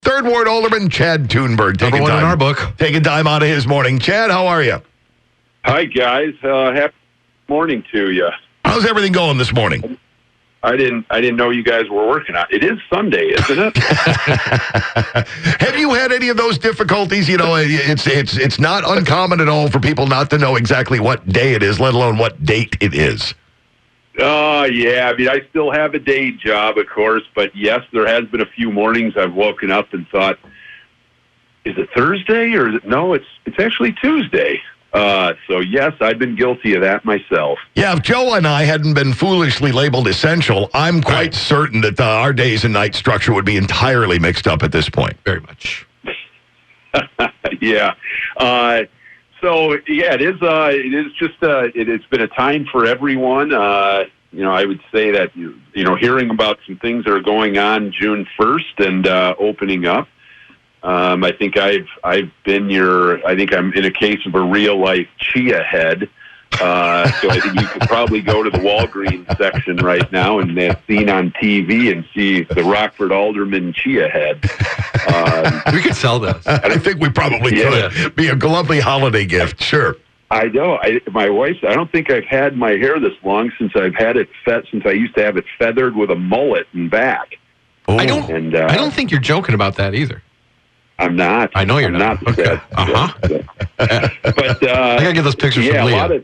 Third Ward Alderman Chad Tuneberg. Number one in our book. Taking time out of his morning. Chad, how are you? Hi, guys. Happy morning to you. How's everything going this morning? I didn't know you guys were working on it. It is Sunday, isn't it? Have you had any of those difficulties? You know, it's not uncommon at all for people not to know exactly what day it is, let alone what date it is. Yeah. I mean, I still have a day job, of course, but yes, there has been a few mornings I've woken up and thought, is it Thursday or is it? No, it's actually Tuesday. So yes, I've been guilty of that myself. Yeah, if Joe and I hadn't been foolishly labeled essential, I'm quite certain that our days and night structure would be entirely mixed up at this point. Very much. Yeah. So yeah, it is just it's been a time for everyone. You know, I would say that you know, hearing about some things that are going on June 1st and opening up. I think I'm in a case of a real life chia head. So I think you could probably go to the Walgreens section right now and seen on TV and see the Rockford Alderman chia head. We could sell those. I think we probably could. Be a lovely holiday gift, sure. I know. My wife, I don't think I've had my hair this long since I've had it since I used to have it feathered with a mullet and back. Oh. I don't think you're joking about that either. I'm not. I know you're not. Okay. But I gotta get those pictures from Leah.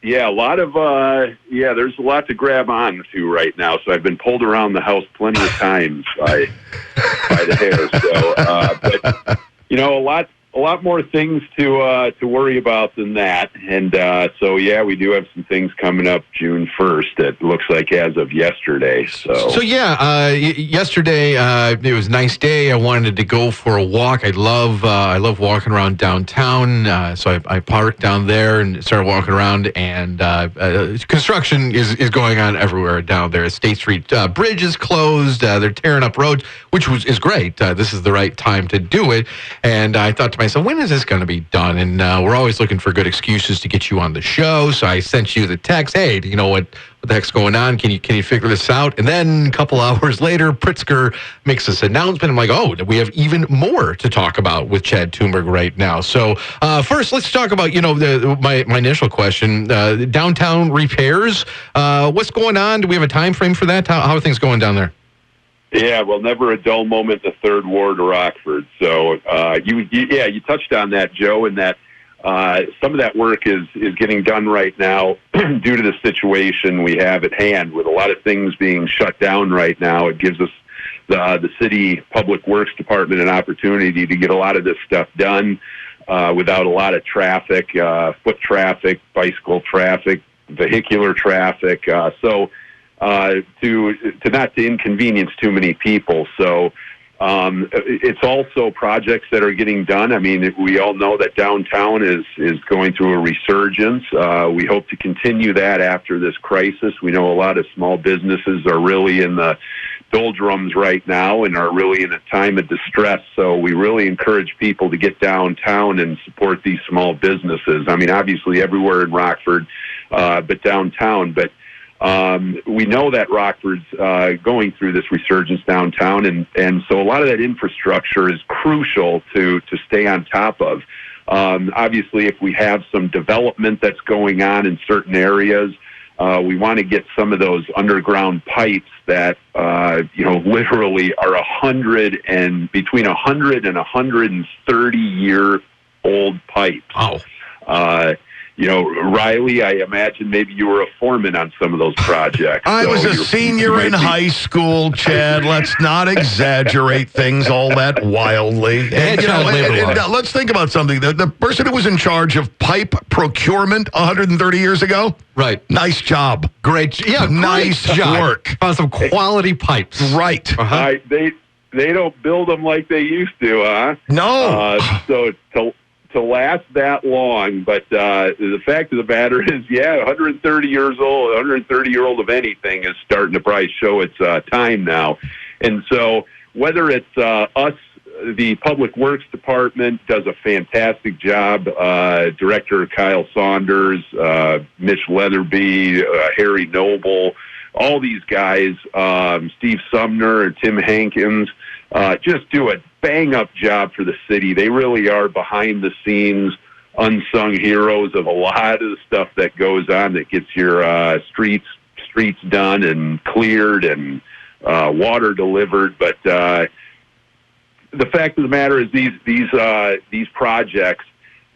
There's a lot to grab on to right now. So I've been pulled around the house plenty of times by the hair. So, but you know, a lot more things to worry about than that. And so yeah, we do have some things coming up June 1st. It looks like as of yesterday. So yesterday it was a nice day. I wanted to go for a walk. I love walking around downtown. So I parked down there and started walking around. And construction is going on everywhere down there. State Street Bridge is closed. They're tearing up roads, which is great. This is the right time to do it. And I thought to myself, when is this going to be done? And we're always looking for good excuses to get you on the show. So I sent you the text, hey, do you know what the heck's going on? Can you figure this out? And then a couple hours later, Pritzker makes this announcement. I'm like, oh, we have even more to talk about with Chad Tuneberg right now. So first, let's talk about, you know, my initial question, downtown repairs. What's going on? Do we have a time frame for that? How are things going down there? Yeah, well, never a dull moment in the Third Ward of Rockford. So, you touched on that, Joe, and that some of that work is getting done right now due to the situation we have at hand with a lot of things being shut down right now. It gives us the city public works department an opportunity to get a lot of this stuff done without a lot of traffic, foot traffic, bicycle traffic, vehicular traffic. To not to inconvenience too many people. So it's also projects that are getting done. I mean, we all know that downtown is going through a resurgence. We hope to continue that after this crisis. We know a lot of small businesses are really in the doldrums right now and are really in a time of distress. So we really encourage people to get downtown and support these small businesses. I mean, obviously everywhere in Rockford, but downtown. But we know that Rockford's going through this resurgence downtown, and so a lot of that infrastructure is crucial to stay on top of. Obviously, if we have some development that's going on in certain areas, we want to get some of those underground pipes that literally are between 100 and 130-year-old pipes. Oh. Riley, I imagine maybe you were a foreman on some of those projects. I was a senior in high school, Chad. Let's not exaggerate things all that wildly. And, let's think about something. The person who was in charge of pipe procurement 130 years ago, right? Nice job. Great. Yeah, nice job. Work. Found some quality pipes. Right. Uh-huh. They don't build them like they used to, huh? No. So to last that long, but the fact of the matter is, 130 years old, 130-year-old of anything is starting to probably show its time now. And so whether it's us, the Public Works Department does a fantastic job, Director Kyle Saunders, Mitch Leatherby, Harry Noble, all these guys, Steve Sumner, Tim Hankins, just do a bang-up job for the city. They really are behind the scenes, unsung heroes of a lot of the stuff that goes on that gets your streets done and cleared and water delivered. But the fact of the matter is these projects,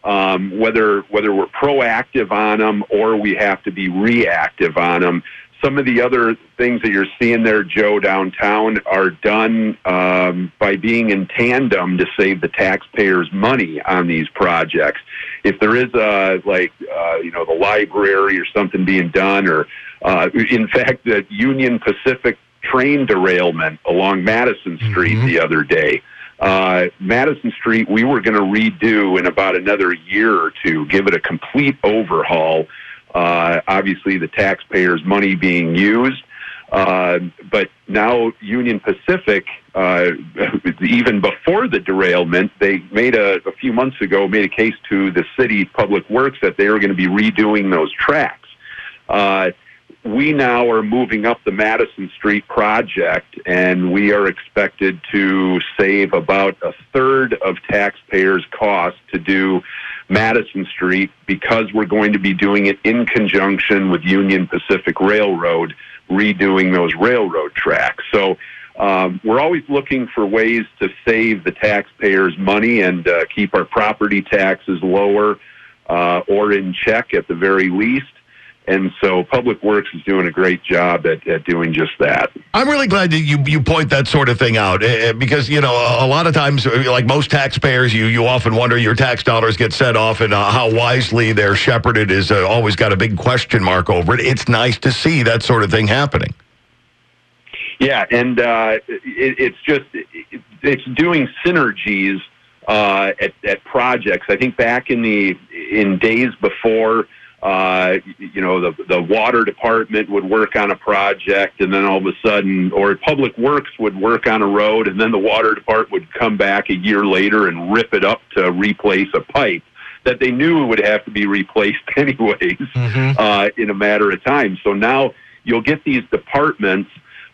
whether we're proactive on them or we have to be reactive on them, some of the other things that you're seeing there, Joe, downtown are done by being in tandem to save the taxpayers money on these projects. If there is the library or something being done, or in fact, the Union Pacific train derailment along Madison Street the other day. Madison Street, we were going to redo in about another year or two, give it a complete overhaul. Obviously, the taxpayers' money being used. But now Union Pacific, even before the derailment, they made a few months ago, made a case to the city public works that they were going to be redoing those tracks. We now are moving up the Madison Street project, and we are expected to save about a third of taxpayers' costs to do Madison Street, because we're going to be doing it in conjunction with Union Pacific Railroad, redoing those railroad tracks. So we're always looking for ways to save the taxpayers' money and keep our property taxes lower or in check at the very least. And so Public Works is doing a great job at doing just that. I'm really glad that you point that sort of thing out, because, a lot of times, like most taxpayers, you often wonder your tax dollars get set off and how wisely they're shepherded is always got a big question mark over it. It's nice to see that sort of thing happening. Yeah, and it's doing synergies at projects. I think back in days before, the water department would work on a project, and then all of a sudden, or Public Works would work on a road, and then the water department would come back a year later and rip it up to replace a pipe that they knew would have to be replaced anyways in a matter of time. So now you'll get these departments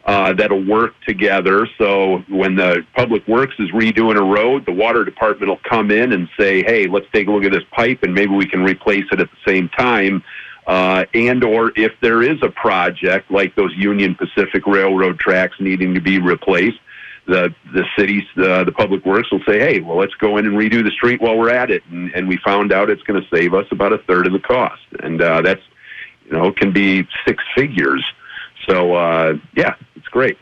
that'll work together. So when the Public Works is redoing a road, the water department will come in and say, hey, let's take a look at this pipe and maybe we can replace it at the same time. And or if there is a project like those Union Pacific Railroad tracks needing to be replaced, the cities, the Public Works will say, hey, well, let's go in and redo the street while we're at it. And we found out it's going to save us about a third of the cost. And that's, can be six figures. So, it's great.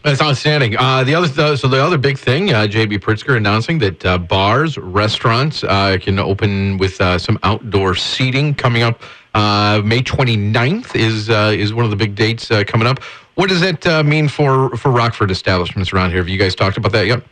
That's outstanding. The other big thing, J.B. Pritzker announcing that bars, restaurants can open with some outdoor seating coming up. May 29th is one of the big dates coming up. What does that mean for Rockford establishments around here? Have you guys talked about that yet?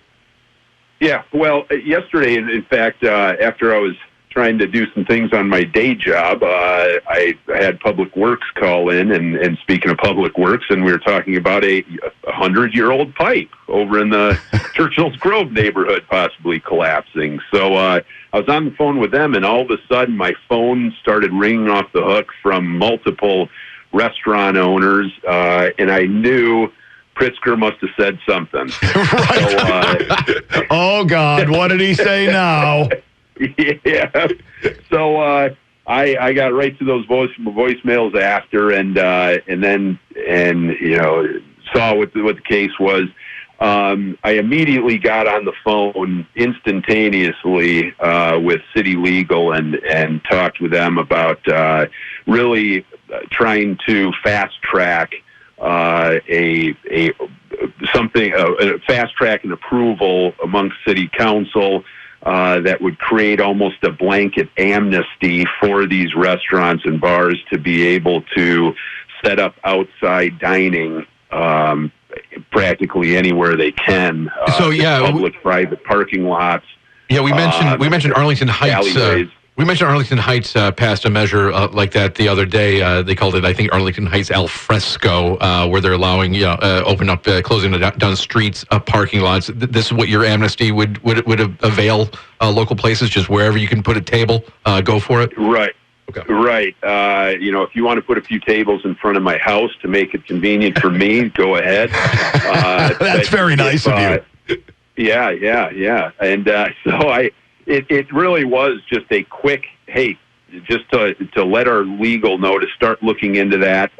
Yeah, well, yesterday, in fact, after I was trying to do some things on my day job, I had Public Works call in, and speaking of Public Works, and we were talking about a 100-year-old pipe over in the Churchill's Grove neighborhood possibly collapsing. So I was on the phone with them, and all of a sudden my phone started ringing off the hook from multiple restaurant owners, and I knew Pritzker must have said something. Right. So, oh, God, what did he say now? Yeah. So I got right to those voicemails after, and then saw what the case was. I immediately got on the phone instantaneously with City Legal and talked with them about really trying to fast track a fast track an approval amongst City Council. That would create almost a blanket amnesty for these restaurants and bars to be able to set up outside dining practically anywhere they can. Public, private parking lots. Yeah, we mentioned Arlington Heights. Alleyways. We mentioned Arlington Heights passed a measure like that the other day. They called it, I think, Arlington Heights al fresco, where they're allowing, closing down streets, parking lots. This is what your amnesty would avail local places, just wherever you can put a table, go for it? Right. Okay. Right. If you want to put a few tables in front of my house to make it convenient for me, go ahead. That's very nice of you. Yeah. And so it really was just a quick, hey, just to let our legal know to start looking into that.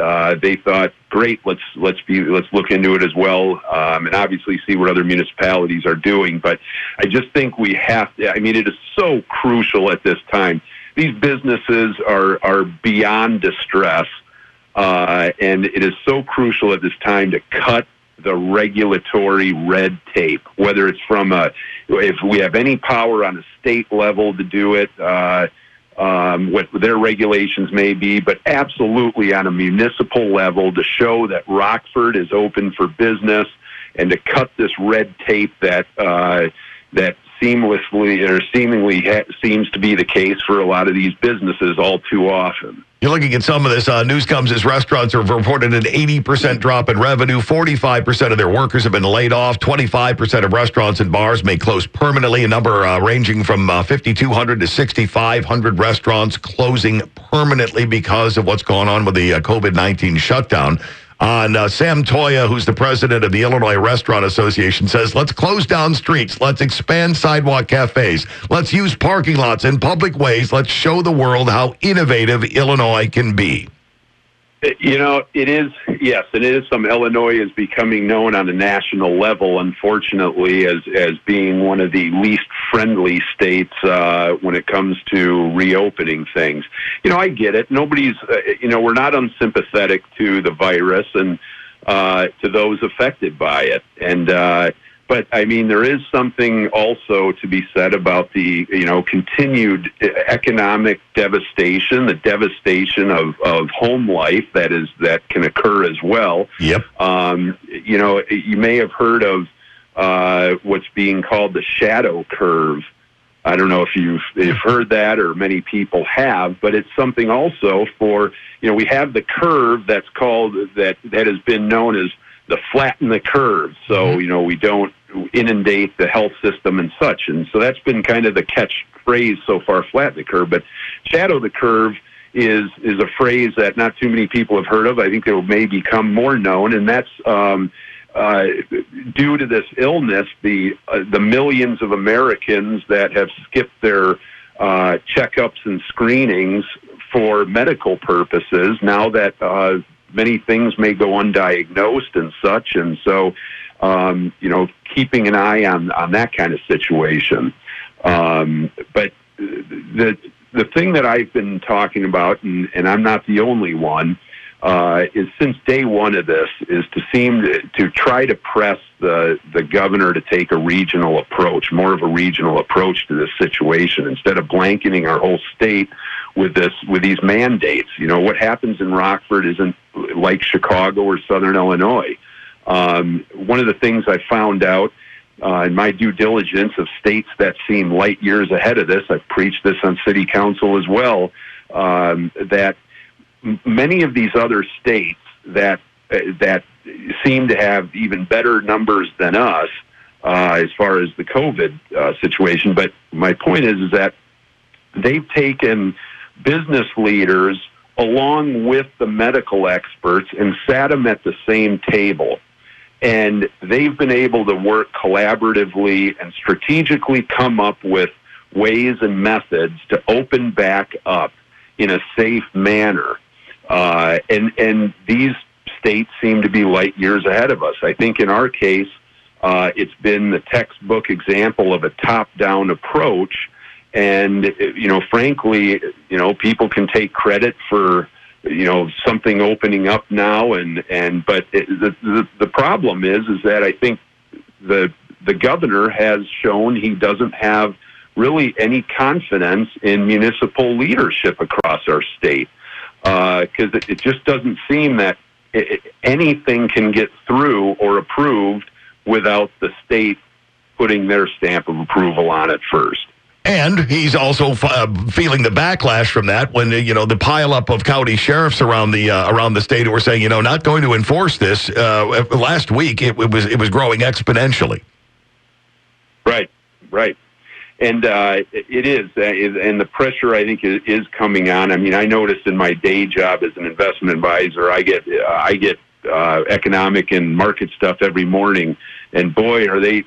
They thought, great, let's look into it as well, and obviously see what other municipalities are doing. But I just think we have to. I mean, it is so crucial at this time. These businesses are beyond distress, and it is so crucial at this time to cut the regulatory red tape, whether it's from if we have any power on a state level to do it, what their regulations may be, but absolutely on a municipal level to show that Rockford is open for business and to cut this red tape that seemingly seems to be the case for a lot of these businesses all too often. You're looking at some of this. News comes as restaurants have reported an 80% drop in revenue. 45% of their workers have been laid off. 25% of restaurants and bars may close permanently. A number ranging from 5,200 to 6,500 restaurants closing permanently because of what's going on with the COVID-19 shutdown. Sam Toya, who's the president of the Illinois Restaurant Association, says, let's close down streets. Let's expand sidewalk cafes. Let's use parking lots in public ways. Let's show the world how innovative Illinois can be. You know, it is, yes, it is. Illinois is becoming known on a national level, unfortunately, as being one of the least friendly states when it comes to reopening things. You know, I get it. Nobody's, we're not unsympathetic to the virus and to those affected by it. And, but I mean, there is something also to be said about the, continued economic devastation, the devastation of home life that can occur as well. Yep. You may have heard of what's being called the shadow curve. I don't know if you've heard that, or many people have, but it's something also for, we have the curve that's called, that has been known as the flatten the curve. So, we don't inundate the health system and such. And so that's been kind of the catchphrase so far, flatten the curve. But shadow the curve is a phrase that not too many people have heard of. I think it may become more known, and that's due to this illness, the millions of Americans that have skipped their checkups and screenings for medical purposes, now that many things may go undiagnosed and such. And so, keeping an eye on that kind of situation. But the thing that I've been talking about, and I'm not the only one, is since day one of this, is to try to press the governor to take a regional approach, more of a regional approach to this situation, instead of blanketing our whole state with these mandates. What happens in Rockford isn't like Chicago or Southern Illinois. One of the things I found out in my due diligence of states that seem light years ahead of this, I've preached this on city council as well, that many of these other states that seem to have even better numbers than us as far as the COVID situation. But my point is that they've taken business leaders along with the medical experts and sat them at the same table. And they've been able to work collaboratively and strategically come up with ways and methods to open back up in a safe manner. And these states seem to be light years ahead of us. I think in our case, it's been the textbook example of a top-down approach. And, frankly, people can take credit for, something opening up now. But the problem is that I think the governor has shown he doesn't have really any confidence in municipal leadership across our state. Because it just doesn't seem that anything can get through or approved without the state putting their stamp of approval on it first. And he's also feeling the backlash from that when the pileup of county sheriffs around the state who were saying not going to enforce this. Last week it was growing exponentially. Right. And it is, and the pressure I think is coming on. I mean, I noticed in my day job as an investment advisor, I get economic and market stuff every morning, and boy, are they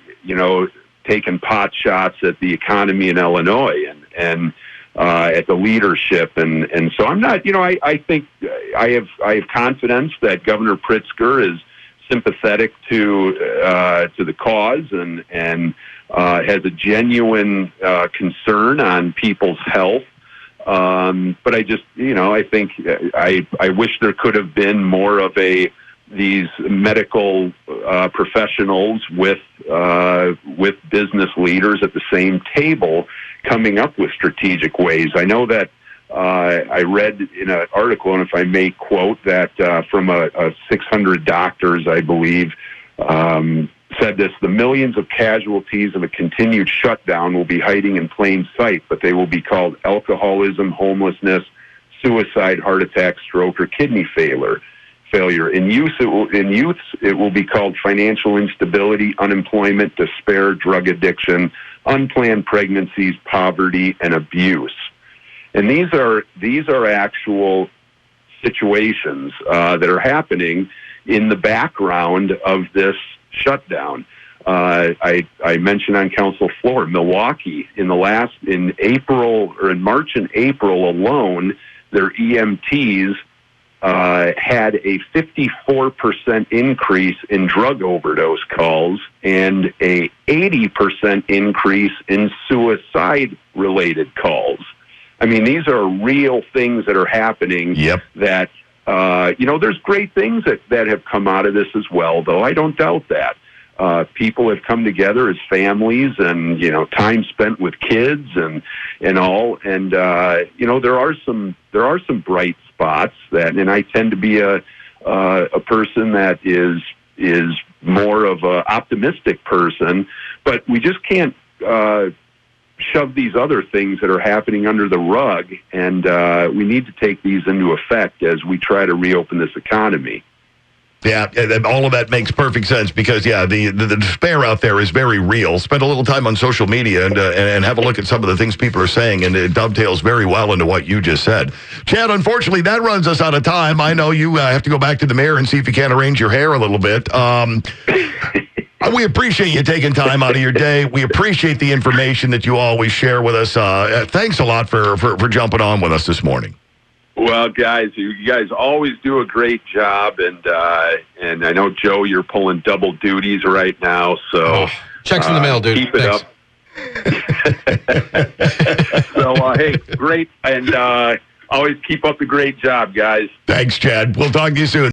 taking pot shots at the economy in Illinois and at the leadership, and so I'm not. I think I have confidence that Governor Pritzker is sympathetic to the cause and has a genuine concern on people's health. But I just, I think I wish there could have been more of these medical professionals with business leaders at the same table coming up with strategic ways. I know that I read in an article, and if I may quote, that from a 600 doctors, I believe, said this: the millions of casualties of a continued shutdown will be hiding in plain sight, but they will be called alcoholism, homelessness, suicide, heart attack, stroke, or kidney failure. In youth, it will be called financial instability, unemployment, despair, drug addiction, unplanned pregnancies, poverty, and abuse. And these are actual situations that are happening in the background of this shutdown. I mentioned on council floor, Milwaukee in March and April alone, their EMTs had a 54% increase in drug overdose calls and a 80% increase in suicide-related calls. I mean, these are real things that are happening. Yep. That, there's great things that have come out of this as well, though. I don't doubt that. People have come together as families and, time spent with kids and all. And, there are some bright spots and I tend to be a person that is more of an optimistic person, but we just can't, shove these other things that are happening under the rug, and we need to take these into effect as we try to reopen this economy. Yeah, all of that makes perfect sense because, the despair out there is very real. Spend a little time on social media and have a look at some of the things people are saying, and it dovetails very well into what you just said. Chad, unfortunately, that runs us out of time. I know you have to go back to the mayor and see if you can arrange your hair a little bit. We appreciate you taking time out of your day. We appreciate the information that you always share with us. Thanks a lot for jumping on with us this morning. Well, guys, you guys always do a great job, and I know, Joe, you're pulling double duties right now, so checks in the mail, dude. Keep it up. So, hey, great, and always keep up the great job, guys. Thanks, Chad. We'll talk to you soon.